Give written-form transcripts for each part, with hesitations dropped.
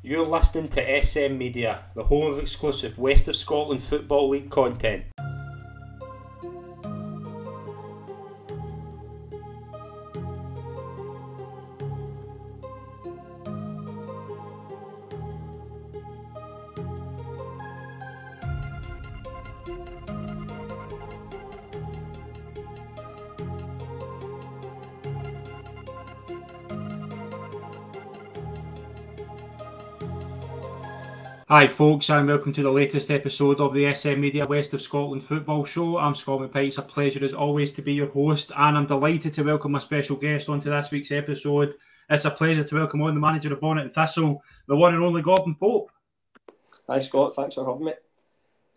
You're listening to SM Media, the home of exclusive West of Scotland Football League content. Hi folks, and welcome to the latest episode of the SM Media West of Scotland Football Show. I'm Scott McPike. It's a pleasure as always to be your host, and I'm delighted to welcome my special guest onto this week's episode. It's a pleasure to welcome on the manager of Bonnyton Thistle, the one and only Gordon Pope. Hi Scott, thanks for having me.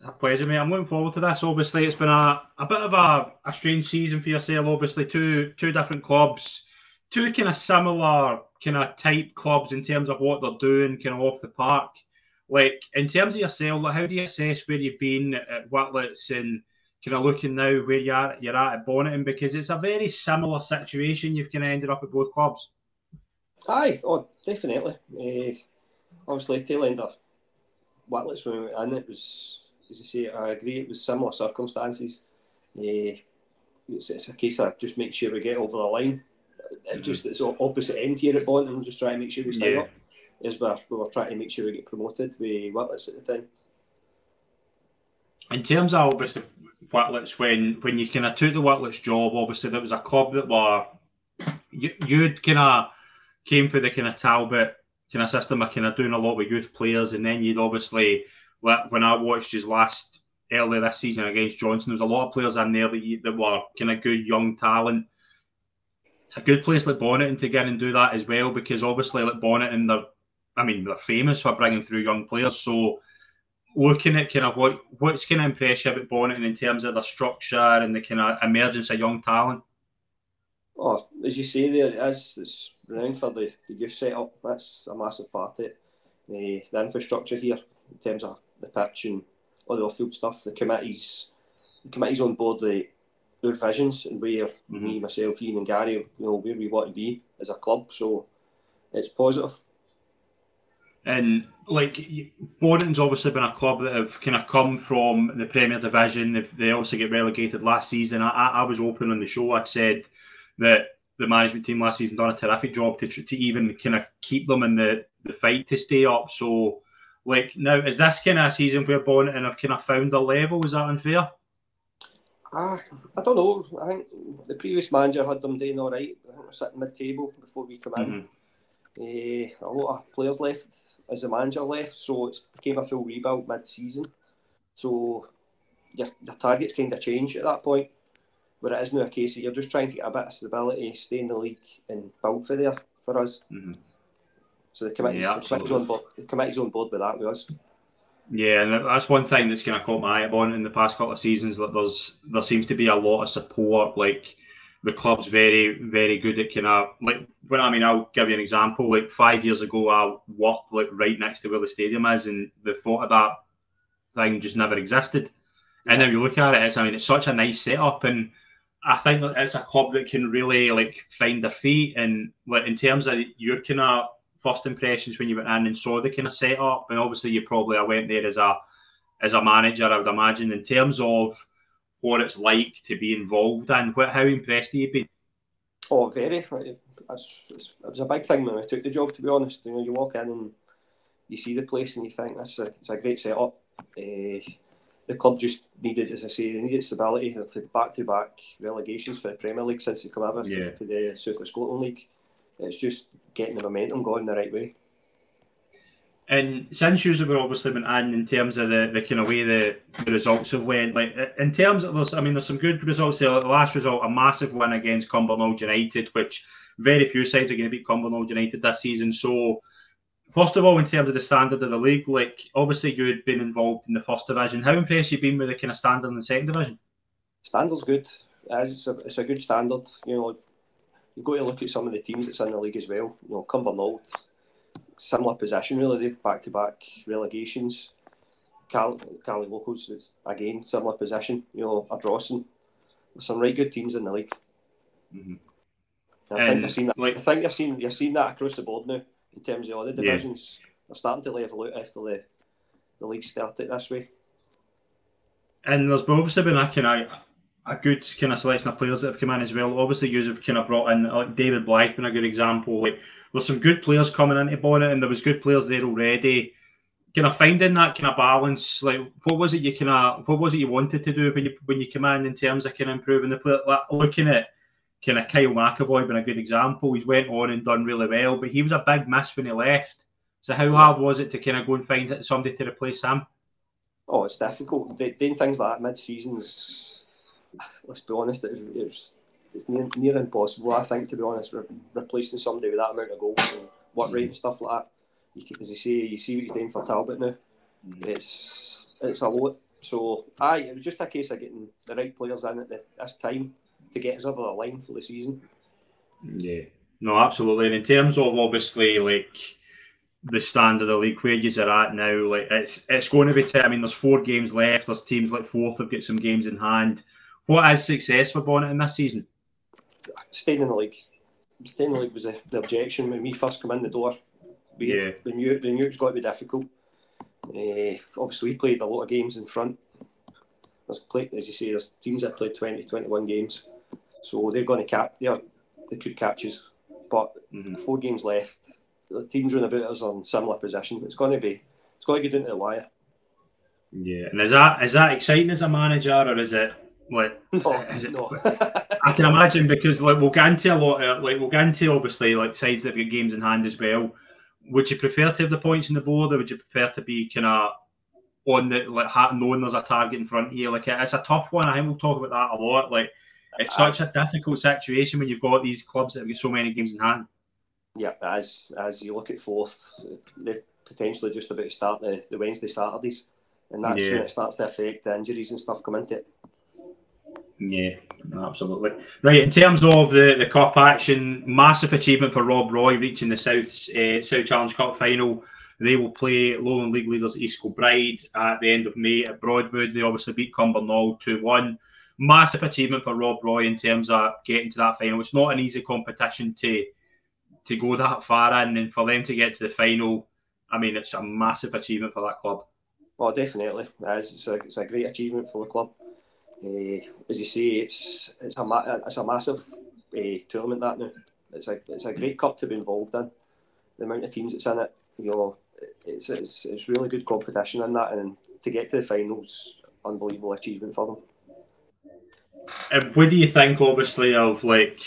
A pleasure, mate. I'm looking forward to this. Obviously, it's been a bit of a strange season for yourself. Obviously, two different clubs, two kind of similar kind of type clubs in terms of what they're doing, kind of off the park. Like, in terms of yourself, like, how do you assess where you've been at Whitlets and kind of looking now where you're at Bonnyton? Because it's a very similar situation. You've kind of ended up at both clubs. Aye, definitely. Obviously, tail end of Whitlets when we went in, it was, as you say, I agree, it was similar circumstances. It's a case of just make sure we get over the line. It's opposite end here at Bonnyton, just trying to make sure we stay up. As we were trying to make sure we get promoted with Whitlets at the time. In terms of obviously Whitlets, when you kind of took the Whitlets job, obviously there was a club that were you'd kind of came for the kind of Talbot kind of system of kind of doing a lot with youth players, and then you'd obviously, when I watched his last early this season against Johnson, there was a lot of players in there that were kind of good young talent. It's a good place like Bonnyton to get in and do that as well, because obviously like Bonnyton, they're famous for bringing through young players. So looking at kind of what's kind of impressed you about Bonnyton in terms of the structure and the kind of emergence of young talent? Oh, as you say there, it's renowned for the youth setup. That's a massive part of it. The infrastructure here in terms of the pitch and all the off-field stuff, the committees on board our visions and where me, myself, Ian and Gary, where we want to be as a club. So it's positive. And like Bonnyton's obviously been a club that have kind of come from the Premier Division. They obviously get relegated last season. I was open on the show. I said that the management team last season done a terrific job to even kind of keep them in the fight to stay up. So like now, is this kind of a season where Bonnyton have kind of found their level? Is that unfair? I don't know. I think the previous manager had them doing all right. I think we're sitting mid-table before we come in. A lot of players left as the manager left, so it became a full rebuild mid-season. So your targets kind of change at that point, where it is now a case of you're just trying to get a bit of stability, stay in the league, and build for there for us. So the committee's on board with that with us. Yeah, and that's one thing that's kind of caught my eye on in the past couple of seasons. That there seems to be a lot of support. Like the club's very, very good at kind of like I'll give you an example. Like 5 years ago, I worked like right next to where the stadium is, and the thought of that thing just never existed. And then you look at it, it's such a nice setup, and I think that it's a club that can really like find their feet. And like in terms of your kind of first impressions when you went in and saw the kind of setup, and obviously you probably went there as a manager, I would imagine. In terms of what it's like to be involved in, how impressed have you been? Oh, very. It was a big thing when I took the job, to be honest. You know, you walk in and you see the place and you think it's a great setup. The club just needed, as I say, they needed stability. They've had back-to-back relegations for the Premier League since they come over to the South of Scotland League. It's just getting the momentum going the right way. And since you've obviously been in terms of the kind of way the results have went, like in terms of there's some good results there. Like the last result, a massive win against Cumbernauld United, which very few sides are going to beat Cumbernauld United this season. So first of all, in terms of the standard of the league, like obviously you had been involved in the first division. How impressed have you been with the kind of standard in the second division? Standard's good. It's a good standard. You know, you've got to look at some of the teams that's in the league as well. You know, Cumbernauld, similar position really. They've back-to-back relegations. Cali Locals is again similar position. You know, Ardrossan. There's some right good teams in the league. I think you're seeing that. I think you're seeing that across the board now in terms of all the divisions. they're starting to level out after the league started this way. And there's obviously been a good kind of selection of players that have come in as well. Obviously, you have kind of brought in like David Blythe, been a good example. Like there's some good players coming into Bonnet, and there was good players there already. Kind of finding that kind of balance. Like what was it you wanted to do when you came in terms of kind of improving the player? Like, looking at kind of Kyle McAvoy being a good example. He went on and done really well, but he was a big miss when he left. So how hard was it to kind of go and find somebody to replace him? Oh, it's difficult. Doing things like that mid-seasons, let's be honest, it's near impossible, I think, to be honest, replacing somebody with that amount of goals and work rate and stuff like that. As you see what he's doing for Talbot now. It's a lot. So, it was just a case of getting the right players in at this time to get us over the line for the season. Yeah, no, absolutely. And in terms of obviously like the standard of the league where you're at now, like it's going to be I mean, there's 4 games left. There's teams like Forth have got some games in hand. What is success for Bonnet in this season? Staying in the league. Staying in the league was the objection when we first come in the door. We knew it was going to be difficult. Obviously, we played a lot of games in front. As you say, there's teams that played 20, 21 games, so they're going to they could catch us. But 4 games left. The teams running about us on similar position. It's going to get down to the wire. Yeah, and is that exciting as a manager, or is it like? No. I can imagine, because like we'll get into obviously like sides that have got games in hand as well. Would you prefer to have the points on the board, or would you prefer to be kind of on the knowing there's a target in front of you? Like it's a tough one. I think we'll talk about that a lot. Like it's such a difficult situation when you've got these clubs that have got so many games in hand. Yeah, as you look at Forth, they're potentially just about to start the Wednesday Saturdays, and that's when it starts to affect the injuries and stuff come into it. Yeah, absolutely. Right, in terms of the cup action, massive achievement for Rob Roy reaching the South Challenge Cup final. They will play Lowland League leaders East Kilbride at the end of May at Broadwood. They obviously beat Cumbernauld 2-1. Massive achievement for Rob Roy in terms of getting to that final. It's not an easy competition to go that far in, and for them to get to the final, I mean, it's a massive achievement for that club. Well, definitely, it's a great achievement for the club. As you say, it's a massive tournament that now. It's a great cup to be involved in. The amount of teams that's in it, it's really good competition in that, and to get to the finals, unbelievable achievement for them. What do you think, obviously, of like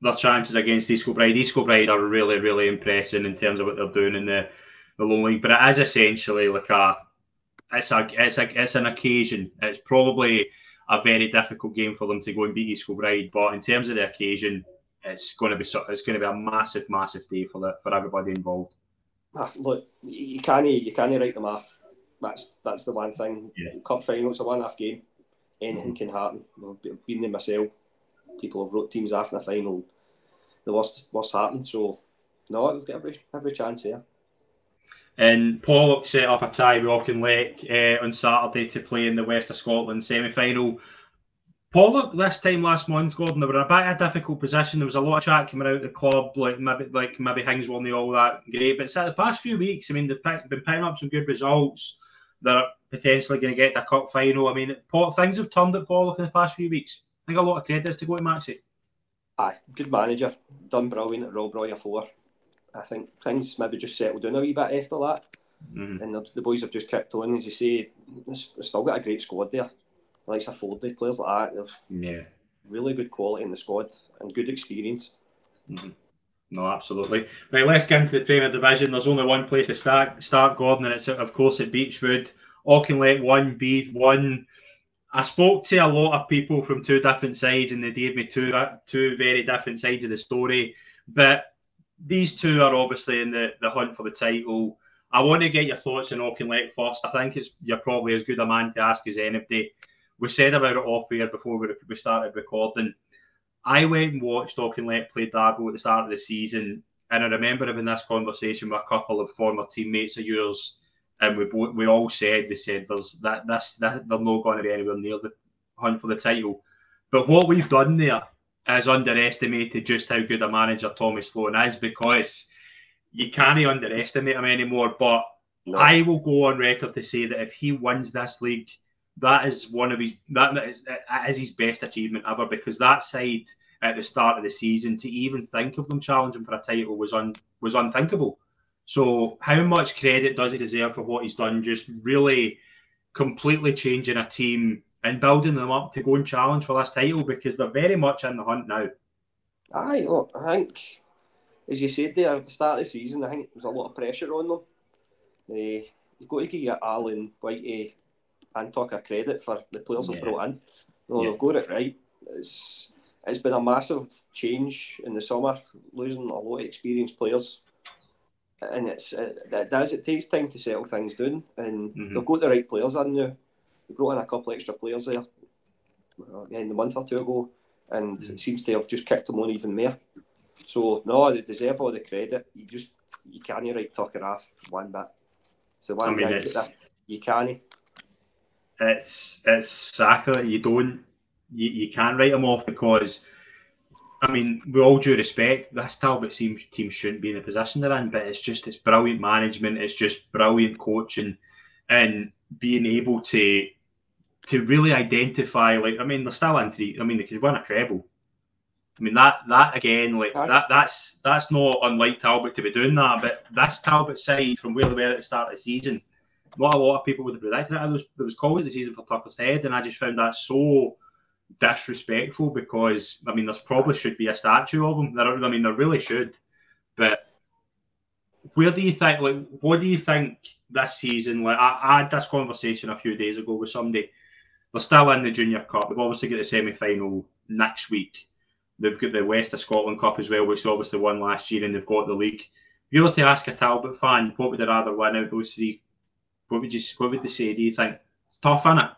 their chances against East Kilbride? East Kilbride are really, really impressive in terms of what they're doing in the low league, but it is essentially like it's an occasion. It's probably a very difficult game for them to go and beat East Kilbride, but in terms of the occasion, it's going to be a massive, massive day for everybody involved. Look, you can't write them off. That's the one thing. Yeah. Cup final, it's a one-off game. Anything can happen. I've been there myself. People have wrote teams after the final. The worst happened. So no, we've got every chance here. And Pollock set up a tie with Auchinleck on Saturday to play in the West of Scotland semi-final. Pollock this time last month, Gordon, they were in a bit of a difficult position. There was a lot of chat coming out of the club, maybe things weren't all that great. But the past few weeks, I mean, they've been picking up some good results. They're potentially going to get the cup final. I mean, things have turned at Pollock in the past few weeks. I think a lot of credit is to go to Maxie. Aye, good manager, done brilliant at Rob Roy afore. I think things maybe just settled down a wee bit after that. And the boys have just kept on. As you say, they've still got a great squad there. Like Fordy, players like that, they've really good quality in the squad and good experience. No, absolutely. Right, let's get into the Premier Division. There's only one place to start, Gordon, and it's of course at Beechwood. Auchinleck 1, Beath 1. I spoke to a lot of people from two different sides, and they gave me two very different sides of the story. But these two are obviously in the hunt for the title. I want to get your thoughts on Auchinleck first. I think you're probably as good a man to ask as anybody. We said about it off air before we started recording. I went and watched Auchinleck play Darvel at the start of the season, and I remember having this conversation with a couple of former teammates of yours, and we all said they're not going to be anywhere near the hunt for the title. But what we've done there is underestimated just how good a manager Tommy Sloan is, because you can't underestimate him anymore. But No. I will go on record to say that if he wins this league, that is his best achievement ever, because that side at the start of the season, to even think of them challenging for a title was unthinkable. So how much credit does he deserve for what he's done? Just really completely changing a team and building them up to go and challenge for this title, because they're very much in the hunt now. Aye, look, I think, as you said there at the start of the season, I think there was a lot of pressure on them. You've got to give Alan Whitey and Tucker credit for the players they've brought in. They've got it right. It's been a massive change in the summer, losing a lot of experienced players, and it takes time to settle things down. And they've got the right players in now. They brought in a couple extra players there in a month or two ago, and it seems to have just kicked them on even more. So no, they deserve all the credit. You can't write Tucker off one bit. So one guy that you can't. It's Saka. You can't write him off, because, I mean, with all due respect, this Talbot team shouldn't be in the position they're in, but it's brilliant management. It's just brilliant coaching, and being able to really identify, like, I mean, they're still in three. I mean, they could win a treble. I mean, that again, like, that's not unlike Talbot to be doing that. But this Talbot side, from where they were at the start of the season, not a lot of people would have predicted it. There was calling the season for Tucker's head, and I just found that so disrespectful, because, I mean, there probably should be a statue of him. I mean, there really should. But where do you think, like, what do you think this season? Like, I had this conversation a few days ago with somebody. They're still in the Junior Cup. They've obviously got the semi-final next week. They've got the West of Scotland Cup as well, which obviously won last year, and they've got the league. If you were to ask a Talbot fan, what would they rather win out those three? What would they say? Do you think it's tough, isn't it?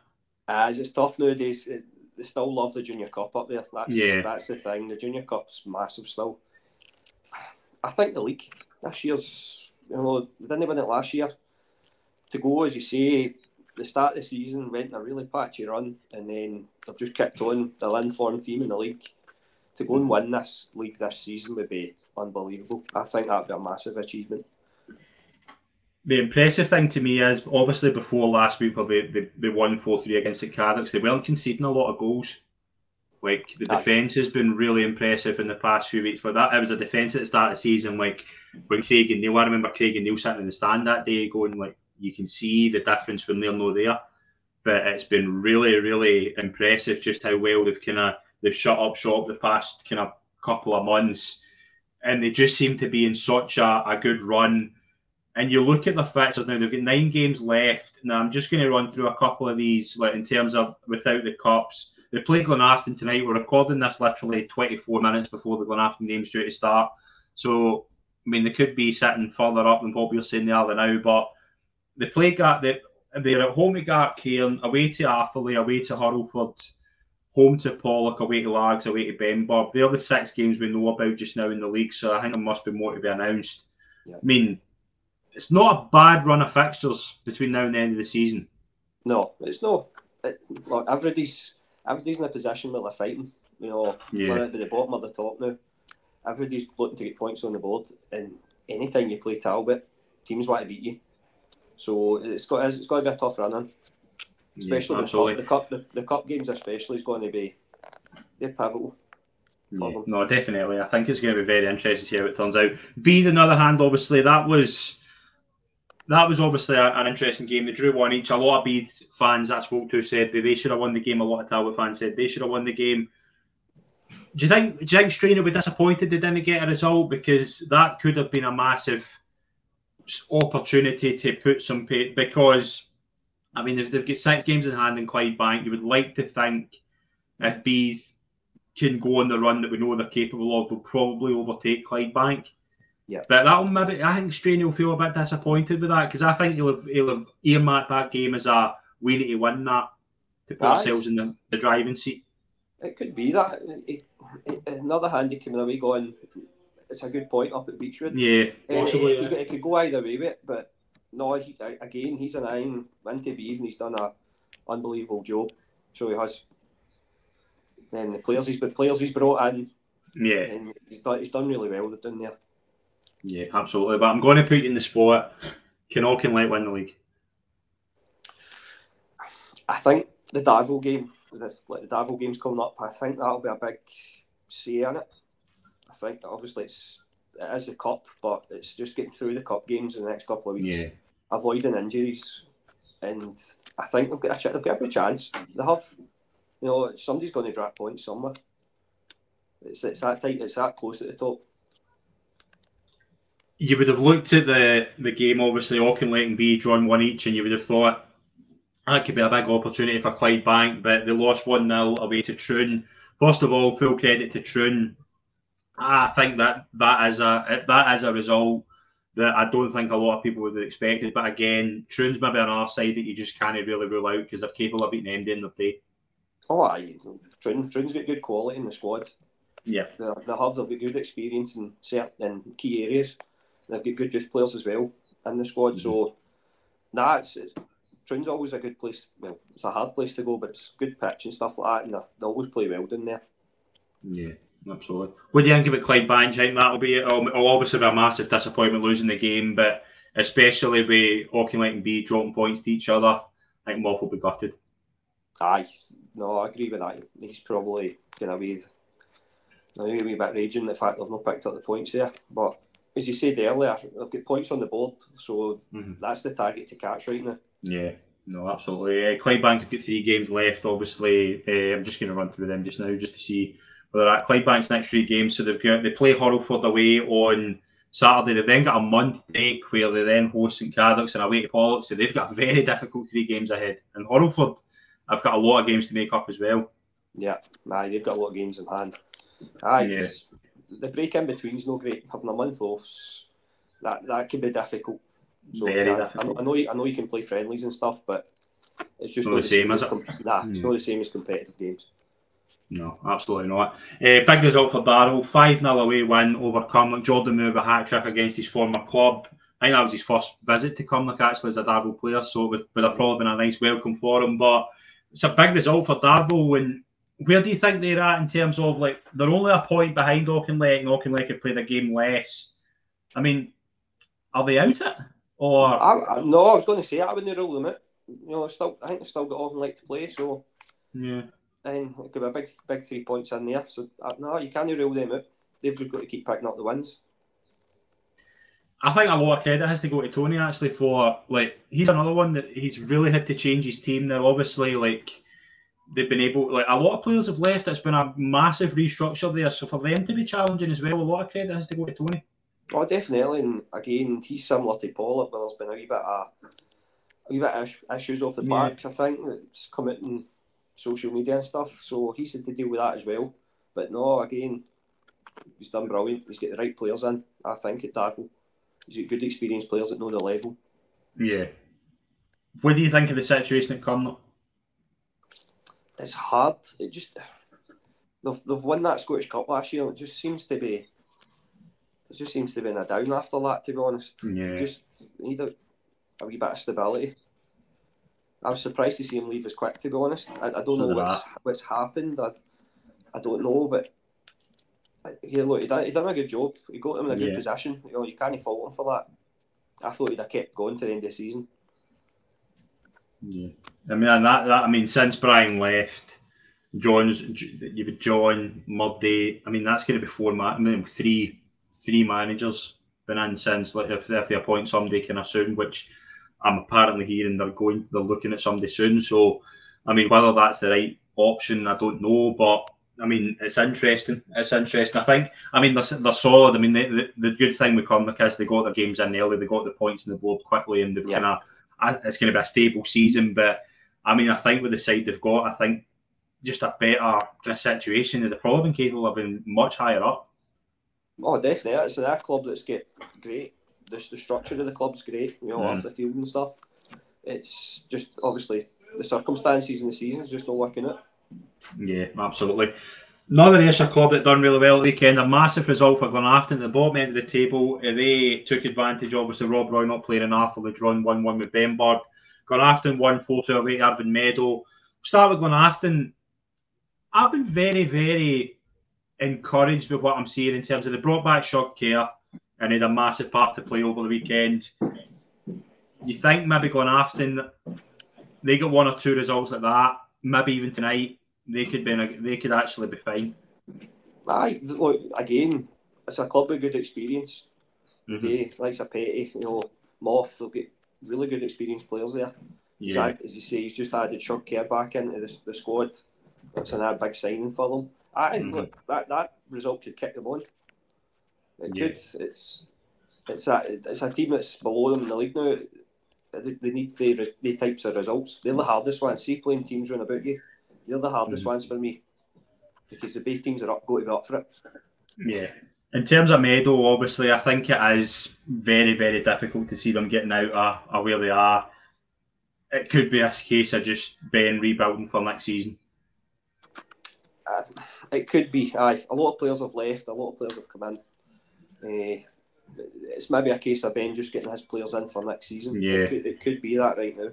It's tough nowadays. They still love the Junior Cup up there. That's the thing. The Junior Cup's massive still. I think the league this year's, they didn't win it last year. To go, as you say, the start of the season went a really patchy run, and then they've just kicked on. The informed team in the league. To go and win this league this season would be unbelievable. I think that would be a massive achievement. The impressive thing to me is, obviously, before last week, where they won 4-3 against the Cardiff, they weren't conceding a lot of goals. Like, the defence has been really impressive in the past few weeks. Like that, it was a defence at the start of the season. Like, when Craig and Neil, I remember Craig and Neil sitting in the stand that day going, like, you can see the difference when they're not there. But it's been really, really impressive just how well they've shut up shop the past kind of couple of months, and they just seem to be in such a good run. And you look at the fixtures now; they've got 9 games left. Now, I'm just going to run through a couple of these, like, in terms of without the cups. They play Glenafton tonight. We're recording this literally 24 minutes before the Glenafton game's due to start. So, I mean, they could be sitting further up than what we're saying they are now. But they play they're at home to Gartcairn, away to Arthurlie, away to Hurlford, home to Pollock, away to Lags, away to Benburb. They're the 6 games we know about just now in the league. So I think there must be more to be announced. Yeah. I mean, it's not a bad run of fixtures between now and the end of the season. No, it's not. Look, everybody's in a position where they're fighting. Whether it be the bottom or the top now. Everybody's looking to get points on the board, and anytime you play Talbot, teams want to beat you. So it's got to be a tough run-in. Especially the cup games, especially, is going to be pivotal. No, definitely. I think it's going to be very interesting to see how it turns out. Bede, on the other hand, obviously, that was obviously an interesting game. They drew 1 each. A lot of Bede fans I spoke to said that they should have won the game. A lot of Talbot fans said they should have won the game. Do you think Strain will be disappointed they didn't get a result? Because that could have been a massive opportunity to put some pay. Because, I mean, if they've got 6 games in hand in Clydebank, you would like to think if Bede can go on the run that we know they're capable of, they'll probably overtake Clydebank. Yeah, but I think Strain will feel a bit disappointed with that, because I think he'll have earmarked that game as a we need to win that to put ourselves in the driving seat. It could be that. On the other hand, he came away going, it's a good point up at Beechwood. Yeah, possibly. It could go either way with it, but no, he's an iron into Bede, and he's done an unbelievable job. So he has. And the players he's brought in, yeah, and he's done really well down there. Yeah, absolutely. But I'm going to put you in the spot. Can Auchinleck win the league? I think the Darvel game, the Darvel game's coming up. I think that'll be a big say in it. I think obviously it is the cup, but it's just getting through the cup games in the next couple of weeks, avoiding injuries, and I think they've got every chance. They have, somebody's going to drop points somewhere. It's that tight. It's that close at the top. You would have looked at the game, obviously, Auchinleck and B drawn one each, and you would have thought that could be a big opportunity for Clydebank, but they lost 1-0 away to Troon. First of all, full credit to Troon. I think that is a result that I don't think a lot of people would have expected. But again, Troon's maybe on our side that you just can't really rule out because they're capable of beating MD in their day. Oh, aye. Troon's got good quality in the squad. Yeah. They've got good experience in certain key areas. They've got good youth players as well in the squad. So, Troon's always a good place. Well, it's a hard place to go, but it's good pitch and stuff like that, and they always play well down there. Yeah, absolutely. What do you think about Clydebank? I think that'll be it'll obviously be a massive disappointment losing the game, but especially with Auchinleck and B dropping points to each other, I think Moff will be gutted. Aye, no, I agree with that. He's probably going to be a wee bit raging the fact they've not picked up the points there. But as you said earlier, they've got points on the board, so that's the target to catch right now. Yeah, no, absolutely. Clydebank have got 3 games left, obviously. I'm just going to run through them just now just to see where they're at. Clydebank's next 3 games, so they play Hurlford away on Saturday. They've then got a month break where they then host St Cadoc's and away to Pollok, so they've got a very difficult 3 games ahead. And Hurlford have got a lot of games to make up as well. Yeah, they've got a lot of games in hand. The break in between's no great. Having a month off, that can be difficult. So very difficult. I know you can play friendlies and stuff, but it's just not the same, is it? It's not the same as competitive games. No, absolutely not. Big result for Darrell. 5-0 away win over Cumnock. Jordan Moore with a hat-trick against his former club. I think that was his first visit to Cumnock actually as a Darvel player, so it would have probably been a nice welcome for him. But it's a big result for Darvel. And where do you think they're at in terms of, like, they're only a point behind Auchinleck, and Auchinleck have played a game less. I mean, are they out it? Or no, I was going to say I wouldn't rule them out. I think they've still got Auchinleck to play, so yeah. And it could be a big 3 points in there. So no, you can't rule them out. They've just got to keep picking up the wins. I think a lot of credit has to go to Tony actually for, like, he's another one that he's really had to change his team now. Obviously, like, they've been able, like, a lot of players have left. It's been a massive restructure there. So for them to be challenging as well, a lot of credit has to go to Tony. Oh, definitely. And again, he's similar to Pollok, but there's been a wee bit of issues off the park. I think it's come out in social media and stuff. So he's had to deal with that as well. But no, again, he's done brilliant. He's got the right players in, I think, at Darvel. He's got good experienced players that know the level. Yeah. What do you think of the situation at Cumnock? It's hard. They've won that Scottish Cup last year. It just seems to be in a down after that, to be honest. Yeah. Just need a wee bit of stability. I was surprised to see him leave as quick, to be honest. I don't know what's happened. I don't know, but he done a good job. He got him in a good position. You can't fault him for that. I thought he'd have kept going to the end of the season. Yeah, I mean, since Brian left, you've had John Murday. I mean, that's going to be three managers been in since. Like, if they appoint somebody, can assume, which I'm apparently hearing they're looking at somebody soon. So, I mean, whether that's the right option, I don't know, but I mean, it's interesting. I think. I mean, they're solid. I mean, the good thing with Cumnock is they got their games in early. They got the points on the board quickly, and they've it's going to be a stable season. But I mean, I think with the side they've got, I think just a better kind of situation. They've probably been capable of being much higher up. Oh, definitely. It's a club that's got great. The structure of the club's great. Off the field and stuff. It's just obviously the circumstances in the season is just not working out. Yeah, absolutely. Another Ayrshire club that done really well at the weekend. A massive result for Glenafton at the bottom end of the table. They took advantage, obviously, Rob Roy not playing in Arthur. They'd drawn 1-1 with Benburg. Glenafton won 4-2 away to Irvine Meadow. Start with Glenafton. I've been very, very encouraged with what I'm seeing in terms of they brought back Shug Kerr. and he had a massive part to play over the weekend. You think maybe Glenafton, they got one or two results like that, maybe even tonight, they could actually be fine. Aye, look, again, it's a club with good experience. They, like a Petty, Moff, they've got really good experienced players there. Yeah. As you say, he's just added Sean Kerr back into the squad. That's another big signing for them. Look, that result could kick them on. It could. It's a team that's below them in the league now. They need the types of results. They're the hardest ones. See, playing teams round about you, they're the hardest ones for me, because the base teams are going to be up for it. Yeah. In terms of Meadow, obviously, I think it is very, very difficult to see them getting out of where they are. It could be a case of just Ben rebuilding for next season. It could be. Aye, a lot of players have left. A lot of players have come in. It's maybe a case of Ben just getting his players in for next season. Yeah. It could be that right now.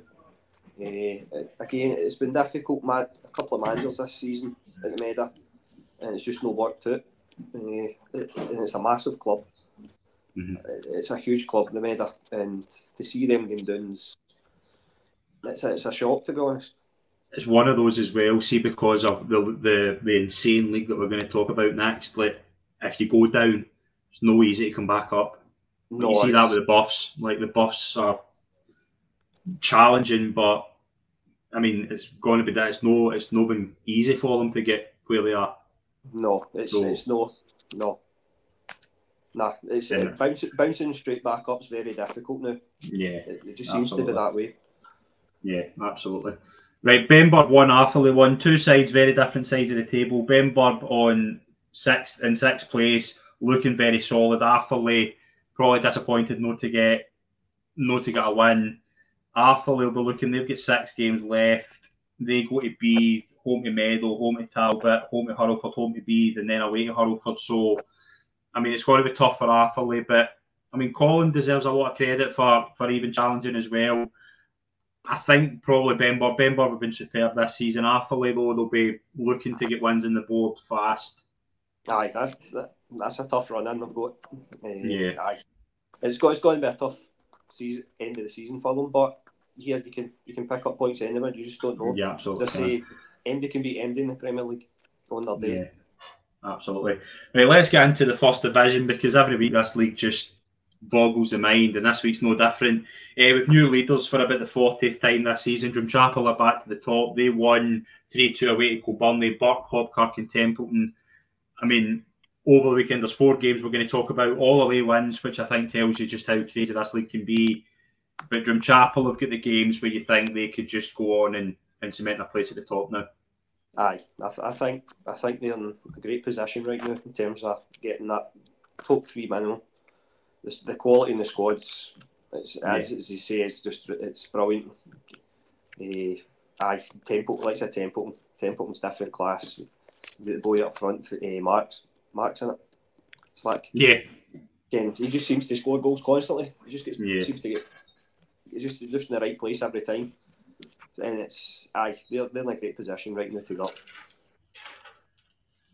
Again, it's been difficult. A couple of managers this season at the Meda, and it's just not worked out. And it's a massive club. It's a huge club, the Meda, and to see them going down, it's a shock, to be honest. It's one of those as well. See, because of the insane league that we're going to talk about next. Like, if you go down, it's no easy to come back up. No, you see that with the Buffs. Like, the Buffs are challenging, but I mean, it's going to be that it's not been easy for them to get where they are. No, it's no. Nah, it's bouncing straight back up is very difficult now. Yeah, it just seems to be that way. Yeah, absolutely. Right, Benburb 1, Arthurlie 1. Two sides, very different sides of the table. Benburb in sixth place, looking very solid. Arthurlie probably disappointed not to get a win. Arthurlie will be looking. They've got 6 games left. They go to Beath, home to Meadow, home to Talbot, home to Hurlford, home to Beath, and then away to Hurlford. So, I mean, it's going to be tough for Arthurlie, but I mean, Colin deserves a lot of credit for even challenging as well. I think probably Benburb have been superb this season. Arthurlie, though, they'll be looking to get wins on the board fast. Aye, that's a tough run in they've got. Yeah. Aye. It's going to be a tough end of the season for them, but here you can pick up points anywhere. You just don't know. Yeah, absolutely. Just say MD can beat MD in the Premier League on their day. Yeah, absolutely. Right, let's get into the first division, because every week this league just boggles the mind, and this week's no different. With new leaders for about the 40th time this season, Drumchapel are back to the top. They won 3-2 away to Kilburnley, Burke, Hobkirk and Templeton. I mean, over the weekend there's 4 games we're going to talk about, all away wins, which I think tells you just how crazy this league can be. But Drumchapel have got the games where you think they could just go on and cement their place at the top now. Aye, I think they're in a great position right now in terms of getting that top 3 minimum. The quality in the squads, as you say, it's brilliant. Templeton's different class. The boy up front, Mark's in it. Slick. Yeah. Again, he just seems to score goals constantly. He just seems to get. He's just in the right place every time, and they're in a great position right now to go up.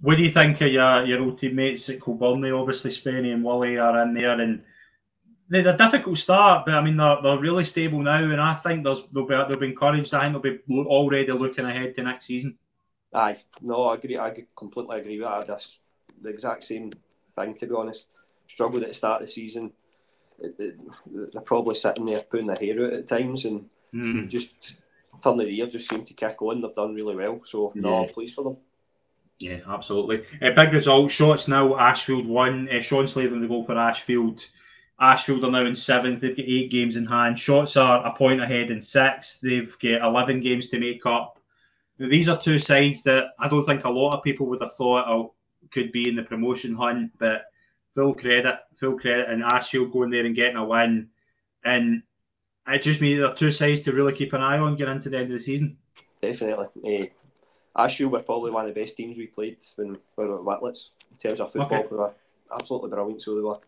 What do you think of your old teammates at Kilburnley? Obviously, Spenny and Woolley are in there, and they had a difficult start, but I mean they're really stable now, and I think they'll be encouraged. I think they'll be already looking ahead to next season. Aye, no, I agree. I completely agree with that. That's the exact same thing, to be honest. Struggled at the start of the season. They're probably sitting there putting their hair out at times, and just turn of the year just seem to kick on. They've done really well, so I'm pleased for them. Yeah, absolutely. Big result. Shotts now, Ashfield 1. Sean Slavin the goal for Ashfield. Ashfield are now in 7th. They've got 8 games in hand. Shotts are a point ahead in 6th. They've got 11 games to make up. Now, these are 2 sides that I don't think a lot of people would have thought could be in the promotion hunt, but full credit, and Ashfield going there and getting a win. And it just means they're 2 sides to really keep an eye on getting into the end of the season. Definitely. Ashfield were probably one of the best teams we played when we were at Whitlets. In terms of football, They were absolutely brilliant, so they were.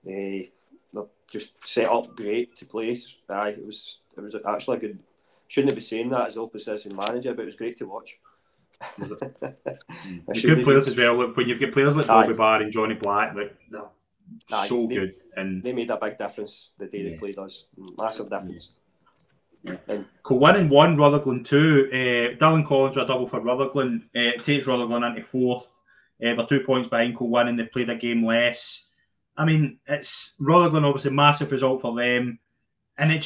They're just set up great to play. It was actually a good. Shouldn't be saying that as the opposition manager, but it was great to watch. Good players as well. Look, when you've got players like Bobby Barr and Johnny Black, so good. And they made a big difference the day they played us. Massive difference. Yeah. Kilwinning 1, Rutherglen 2. Dylan Collins with a double for Rutherglen. It takes Rutherglen into 4th. They're 2 points behind Kilwinning. They played a game less. I mean, it's Rutherglen, obviously, massive result for them. And it's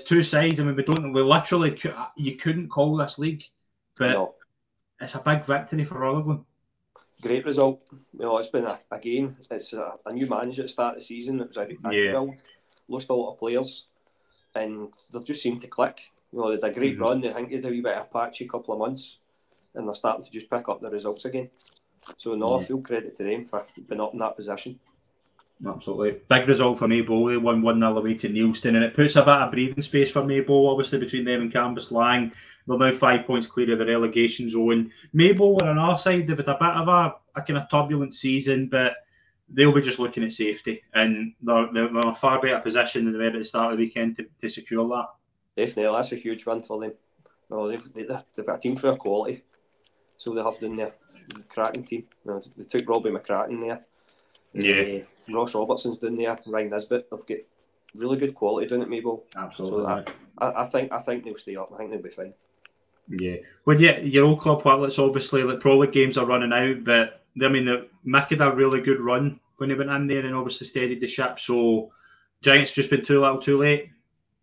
two sides. I mean, we literally, you couldn't call this league. But it's a big victory for Rutherglen. Great result. It's been again, it's a new manager at the start of the season. It was a build, lost a lot of players, and they've just seemed to click. They had a great run. I think they had a wee bit of a patchy couple of months, and they're starting to just pick up the results again. So, full credit to them for being up in that position. Absolutely. Big result for Maybole. They won 1-0 away to Neilston, and it puts a bit of breathing space for Maybole, obviously, between them and Cambuslang. They're now 5 points clear of the relegation zone. Maybole are on our side. They've had a bit of a kind of turbulent season, but they'll be just looking at safety, and they're in a far better position than they were at the start of the weekend to secure that. Definitely, that's a huge win for them. They've got a team for quality, so they have done their cracking team. They took Robbie McCracken there. Ross Robertson's down there, Ryan Nisbet. They've got really good quality down at Maybole. Absolutely. So I think they'll stay up. I think they'll be fine. Yeah. Well, your old club Whitlets, obviously, Pro League games are running out, but I mean, Mick had a really good run when he went in there and obviously steadied the ship. So, Giants just been too little, too late.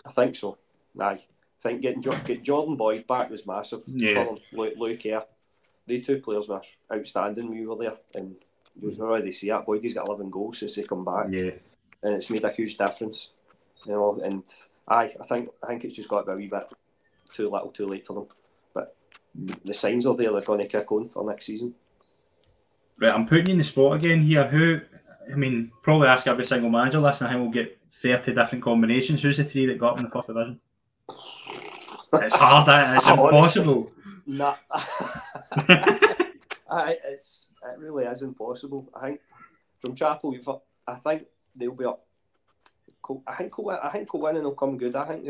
I think so. I think getting Jordan Boyd back was massive for them. Luke Kerr, they two players were outstanding when we were there, and you can already see that Boyd's got 11 goals since they come back, and it's made a huge difference. And I think it's just got to be a wee bit too little, too late for them. But the signs are there; they're going to kick on for next season. Right, I'm putting you in the spot again here. Probably ask every single manager listening. I think we'll get 30 different combinations. Who's the 3 that got up in the first division? It's hard. It's impossible. Nah. It really is impossible. I think Drumchapel, I think they'll be up. I think Kilwinning will come good. I think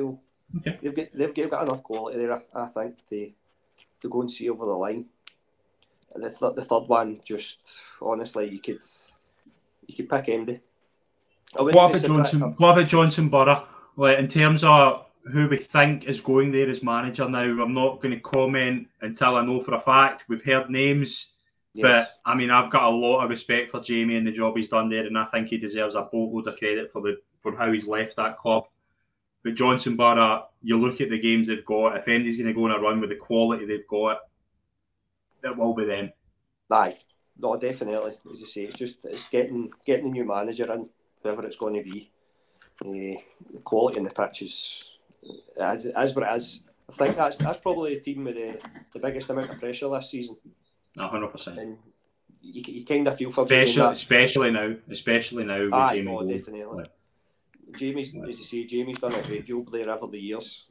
they've got enough quality there. I think to go and see over the line. The third one, just honestly, you could pick MD. What about Johnson Borough? Like, in terms of who we think is going there as manager now, I'm not going to comment until I know for a fact. We've heard names, but I mean, I've got a lot of respect for Jamie and the job he's done there, and I think he deserves a boatload of credit for how he's left that club. But Johnson Borough, you look at the games they've got. If Andy's going to go on a run with the quality they've got, it will be them. Aye, no, definitely. As you say, it's getting a new manager in, whoever it's going to be. The quality in the pitch is what it is. I think that's probably the team with the biggest amount of pressure this season. 100%. And you kind of feel for especially now. Aye, no, definitely. Jamie's, as you say, Jamie's done a great job there over the years.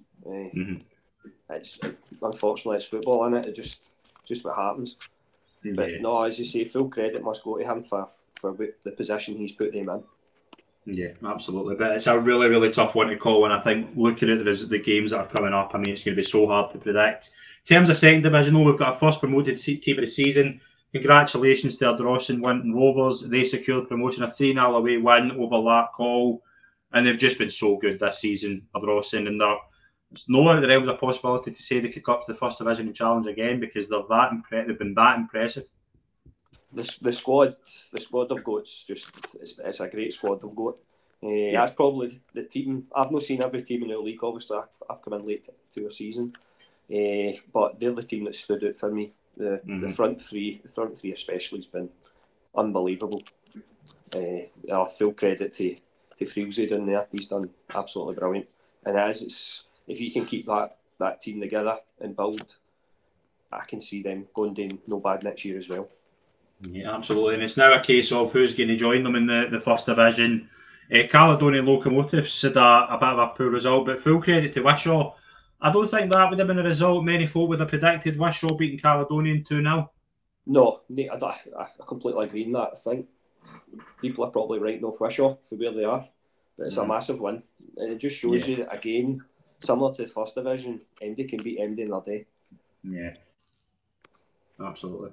Unfortunately, it's football, isn't it? It's just what happens. But no, as you say, full credit must go to him for the position he's put them in. Yeah, absolutely. But it's a really, really tough one to call. And I think looking at the games that are coming up, I mean, it's going to be so hard to predict. In terms of second division, though, we've got a first promoted team of the season. Congratulations to Ardrossan Winton Rovers. They secured promotion, a 3-0 away win over Larkhall. And they've just been so good this season, Ardrossan. And there's no out of the realms of possibility to say they could go up to the first division and challenge again, because they've been that impressive. The squad they've got, it's a great squad they've got. That's probably the team. I've not seen every team in the league. Obviously, I've come in late to a season, but they're the team that stood out for me. The front three especially has been unbelievable. Full credit to Frielzy down there. He's done absolutely brilliant. And if you can keep that team together and build, I can see them going down no bad next year as well. Yeah, absolutely. And it's now a case of who's going to join them in the first division. Caledonian Locomotives had a bit of a poor result, but full credit to Wishaw. I don't think that would have been a result many folk would have predicted, Wishaw beating Caledonian 2-0. No, I completely agree on that. I think people are probably writing off Wishaw for where they are, but it's a massive win. And it just shows you that, again, similar to the first division, MD can beat MD in their day. Yeah, absolutely.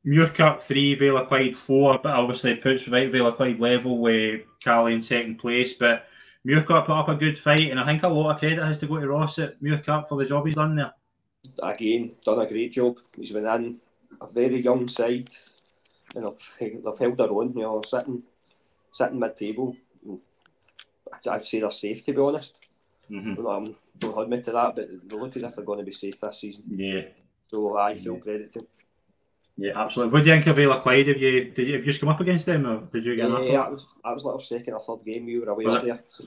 Muirkirk 3, Vale of Clyde 4, but obviously it puts right Vale of Clyde level with Cali in second place. But Muirkirk put up a good fight, and I think a lot of credit has to go to Ross at Muirkirk for the job he's done there. Again, done a great job. He's been in a very young side, and they've held their own. You know, sitting mid-table. I'd say they're safe, to be honest. Don't hold me to that, but they look as if they're going to be safe this season. Yeah. So I feel credit to them. Yeah, absolutely. What do you think of Vale of Clyde? Have you just come up against them, or did you get an Yeah, that was like our second or third game we were away up there. So,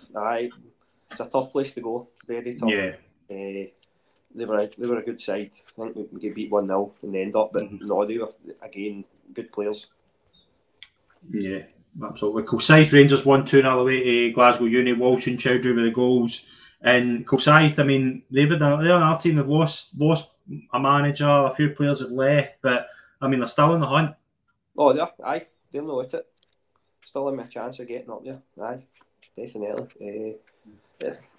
it's a tough place to go. Very tough. Yeah. They were a good side. I think we get beat 1-0 in the end up, but no, they were again good players. Yeah, absolutely. Kilsyth Rangers 1-2 away to Glasgow Uni. Walsh and Chowdhury with the goals. And Kilsyth, I mean, they're another team. They've lost a manager. A few players have left, but I mean, they're still in the hunt. Oh, yeah, they'll know it. Still have a chance of getting up there. Aye, definitely.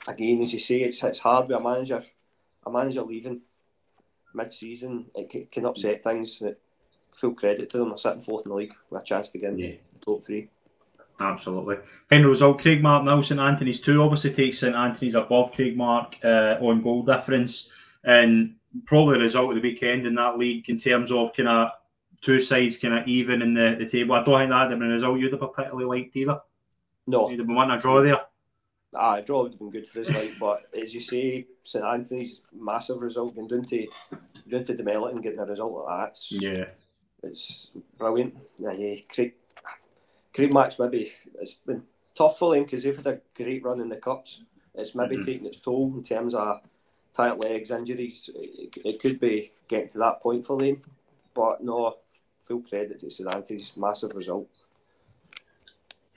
Again, as you say, it's hard with a manager leaving mid-season. It can upset things. Full credit to them. They're sitting fourth in the league with a chance to get in the top three. Absolutely. Final result, Craigmark 0, St Anthony's 2. Obviously takes St Anthony's above Craigmark on goal difference, and probably the result of the weekend in that league in terms of kind of two sides kind of even in the table. I don't think that would have been a result you'd have particularly liked either. No. You'd have been wanting a draw there. A draw would have been good for us, but as you say, St Anthony's massive result, going down to Demelitt and getting a result like that. It's brilliant. Craigmark's maybe it's been tough for them because they've had a great run in the cups. It's maybe taking its toll in terms of tight legs, injuries. It could be getting to that point for them, but no, full credit to St Anthony's massive result.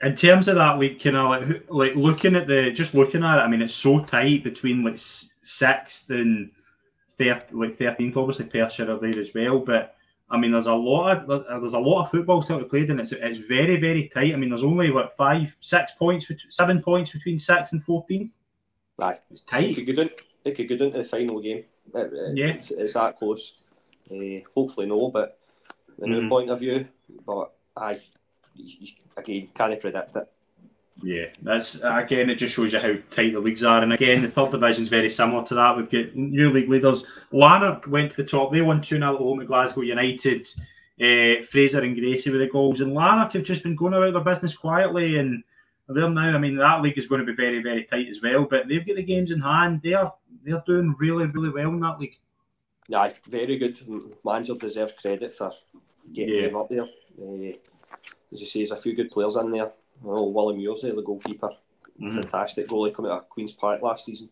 In terms of that league, kind of like looking at it, I mean, it's so tight between like 6th and 13th. Obviously, Perthshire are there as well, but I mean, there's a lot of football still to be played, and it's very, very tight. I mean, there's only 7 points between 6th and 14th. Right, it's tight. It could go down to the final game. It's that close. Hopefully no, but in our point of view, but again, can't predict it. Yeah, that's again. It just shows you how tight the leagues are. And again, the third division is very similar to that. We've got new league leaders. Lanark went to the top. They won 2-0 at home at Glasgow United. Fraser and Gracie with the goals. And Lanark have just been going about their business quietly. And they're now, I mean, that league is going to be very, very tight as well. But they've got the games in hand. They're doing really, really well in that league. Yeah, very good. Manager deserves credit for getting them up there. As you say, there's a few good players in there. Oh, William Muirsley, the goalkeeper, fantastic goalie coming out of Queen's Park last season.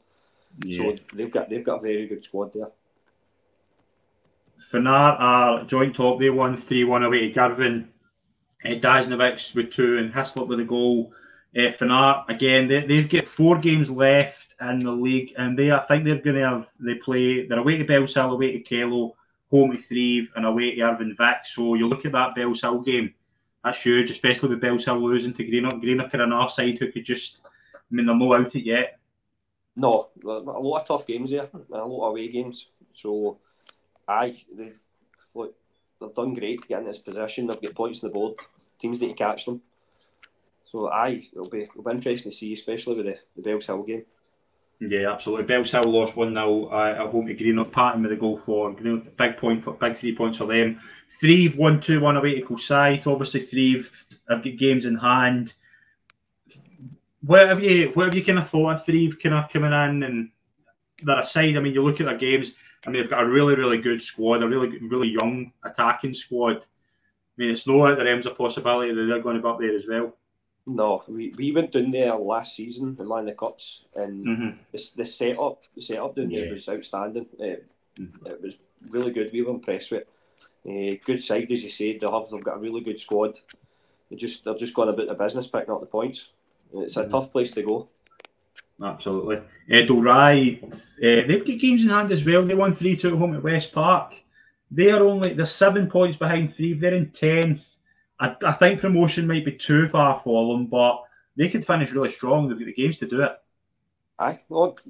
So they've got a very good squad there. Finar are joint top. They won 3-1 away to Girvan. Dajnovic with 2 and Hislop with a goal. Finar again. They've got 4 games left in the league, and I think they're going to have. They're away to Bellshill, away to Kello, home to Thrieve, and away to Irvine Vic. So you look at that Bellshill game. That's huge, especially with Bellshill losing to Greenock. Greenock are on our side who could just, I mean, they're not out it yet. No, a lot of tough games there, a lot of away games. So, they've done great to get in this position. They've got points on the board. Teams need to catch them. So, it'll be interesting to see, especially with the Bellshill game. Yeah, absolutely. Bellshill lost 1-0 at home to Greenock. Patton with the goal for Greenock. Big 3 points for them. Thrieve 1-2-1 away to Kilsyth. Obviously, Thrieve have got games in hand. What have you kind of thought of Thrieve kind of coming in and they're aside? I mean, you look at their games. I mean, they've got a really, really good squad. A really, really young attacking squad. I mean, it's not out the realms of possibility that they're going to be up there as well. No, we went down there last season in one of the cups, and the setup down there was outstanding. It was really good. We were impressed with it. Good side, as you said. They've got a really good squad. They're just going about the business, picking up the points. It's a tough place to go. Absolutely. Dalry, they've got games in hand as well. They won 3-2 at home at West Park. They're 7 points behind Thrieve. They're in 10th. I think promotion might be too far for them, but they could finish really strong. They've got the games to do it. They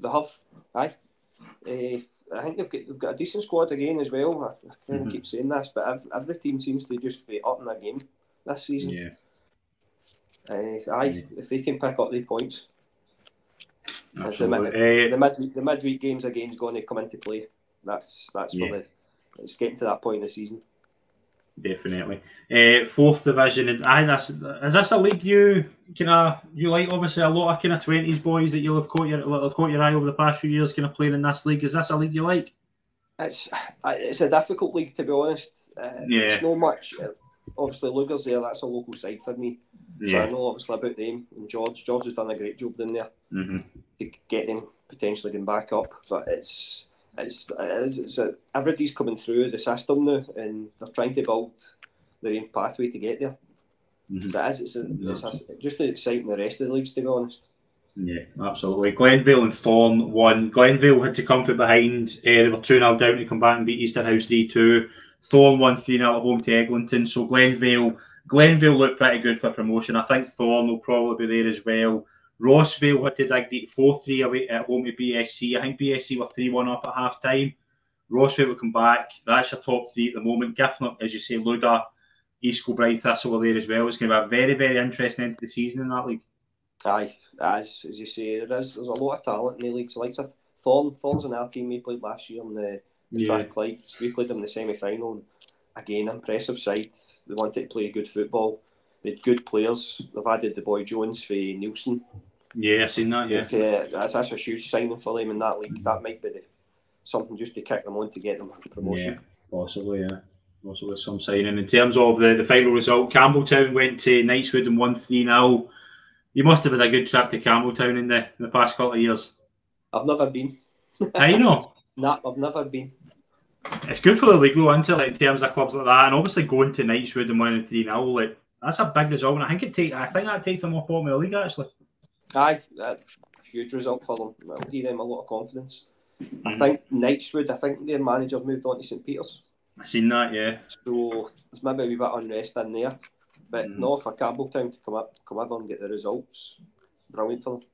have. I think they've got a decent squad again as well. I kind of keep saying this, but every team seems to just be up in their game this season. Yeah. If they can pick up the points, absolutely. the midweek games again is going to come into play. That's it's getting to that point in the season. Definitely. Fourth division, and is this a league you like? Obviously, a lot of kind of 20s boys that you'll have caught your eye over the past few years, kind of playing in this league. Is this a league you like? It's a difficult league, to be honest. It's not much. Obviously, Luger's there. That's a local side for me. So I know obviously about them. And George has done a great job in there to get them potentially getting back up. But it's everybody's coming through the system now, and they're trying to build their own pathway to get there. It's just as exciting the rest of the leagues, to be honest. Yeah, absolutely. Glenvale and Thorn won. Glenvale had to come from behind. They were 2-0 down to come back and beat Easterhouse 3-2. Thorn won 3-0 at home to Eglinton. So Glenvale looked pretty good for promotion. I think Thorn will probably be there as well. Rossvale had to dig 4-3 away at home to BSC. I think BSC were 3-1 up at half time. Rossvale will come back. That's your top three at the moment. Giffnock, as you say, Luda, East Kilbride, Thistle were there as well. It's going to be a very, very interesting end to the season in that league. Aye, as you say, there's a lot of talent in the league. So like Thorn's in our team we played last year in the Strathclyde. We played them in the semi-final. And again, impressive side. They wanted to play good football. They had good players. They've added the boy Jones for Nielsen. Yeah, I've seen that, that's a huge signing for them in that league. That might be something just to kick them on to get them promotion. Yeah, possibly, Possibly some signing. In terms of the final result, Campbelltown went to Knightswood and won 3-0. You must have had a good trip to Campbelltown in the past couple of years. I've never been. I know. Nah, I've never been. It's good for the league though, isn't it? Like, in terms of clubs like that, and obviously going to Knightswood and winning 3-0, like that's a big result, and I think that takes them off bottom of the league actually. Aye, huge result for them. It'll give them a lot of confidence. I think Knightswood, their manager moved on to St Peters. I seen that, yeah. So there's maybe a wee bit of unrest in there. But no, for Campbelltown to come over and get the results, brilliant for them.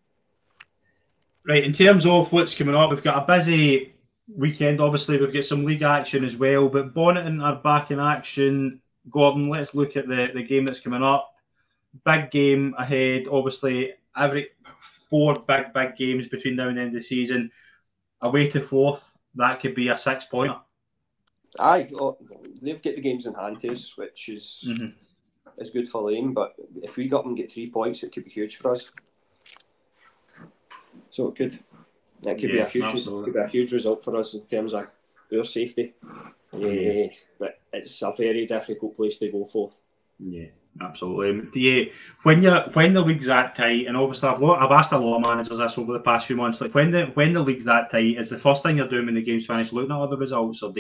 Right, in terms of what's coming up, we've got a busy weekend. Obviously, we've got some league action as well, but Bonnyton are back in action. Gordon, let's look at the game that's coming up. Big game ahead. Obviously, every 4 big games between now and the end of the season. Away to Forth, that could be a 6-pointer. Aye, they've got the games in hand to us, which is good for them. But if we got them get 3 points, it could be huge for us. So it could be a huge result for us in terms of our safety. But it's a very difficult place to go Forth. Yeah, absolutely. When the league's that tight, and obviously I've asked a lot of managers this over the past few months, like when the league's that tight, is the first thing you're doing when the game's finished looking at other results, or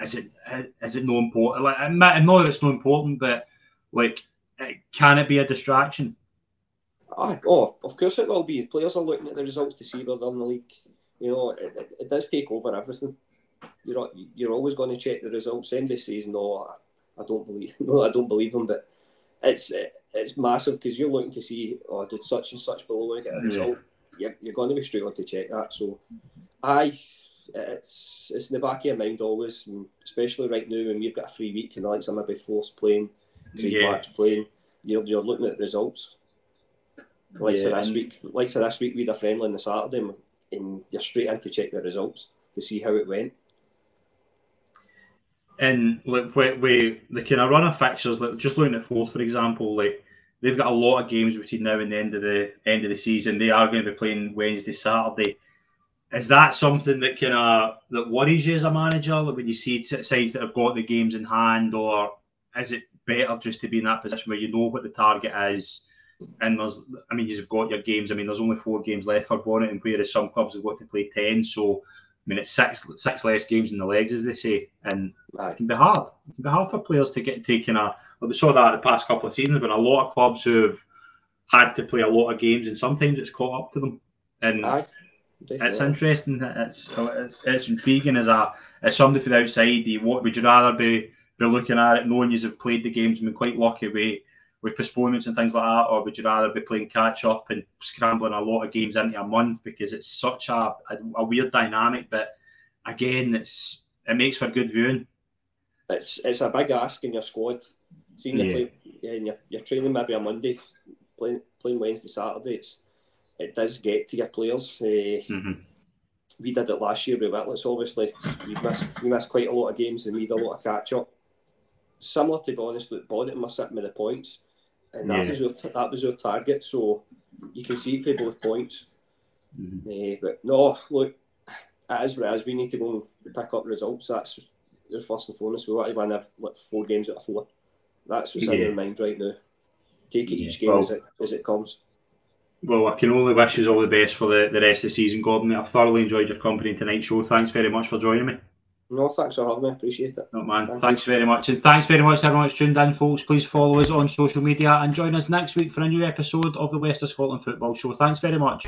is it no important? Like, I know that it's no important, but like, can it be a distraction? Of course it will be. Players are looking at the results to see where they're in the league. You know, it does take over everything. You're always going to check the results. Somebody says no, I don't believe them, but it's massive because you're looking to see, did such and such below get a result? You're going to be struggling to check that. So, it's in the back of your mind always, especially right now when we've got a free week and like some maybe Force playing, Marks playing. You're looking at the results. Like this week, we had a friendly on the Saturday, and you're straight in to check the results to see how it went. And like the kind of run of fixtures, like just looking at Forth, for example, like they've got a lot of games between now and the end of the season. They are going to be playing Wednesday, Saturday. Is that something that worries you as a manager, like when you see sides that have got the games in hand, or is it better just to be in that position where you know what the target is? And you've got your games. There's only 4 games left for Bonnyton, whereas some clubs have got to play 10. So, it's six less games in the legs, as they say, and it can be hard. It can be hard for players to get taken. Like we saw that the past couple of seasons, but a lot of clubs who have had to play a lot of games, and sometimes it's caught up to them. And it's interesting. It's intriguing as somebody from the outside. Would you rather be looking at it knowing you've played the games and been quite lucky with postponements and things like that, or would you rather be playing catch up and scrambling a lot of games into a month, because it's such a weird dynamic? But again, it makes for good viewing. It's a big ask in your squad. Seeing you play, and you're training maybe a Monday, playing Wednesday, Saturday. It does get to your players. We did it last year with Witless. Obviously, we missed quite a lot of games and we had a lot of catch up. Similar, to be honest, with Bonnyton were sitting with the points, and that was our target. So you can see it for both points. But no, look, it is what it is. We need to go and pick up results. That's first and foremost. We want to win 4 games out of 4. That's what's in our mind right now. Take it each game as it comes. Well, I can only wish you all the best for the rest of the season, Gordon. I've thoroughly enjoyed your company in tonight's show. Thanks very much for joining me. No, thanks for having me. Appreciate it. No, man. Thanks very much. And thanks very much to everyone that's tuned in, folks. Please follow us on social media and join us next week for a new episode of the West of Scotland Football Show. Thanks very much.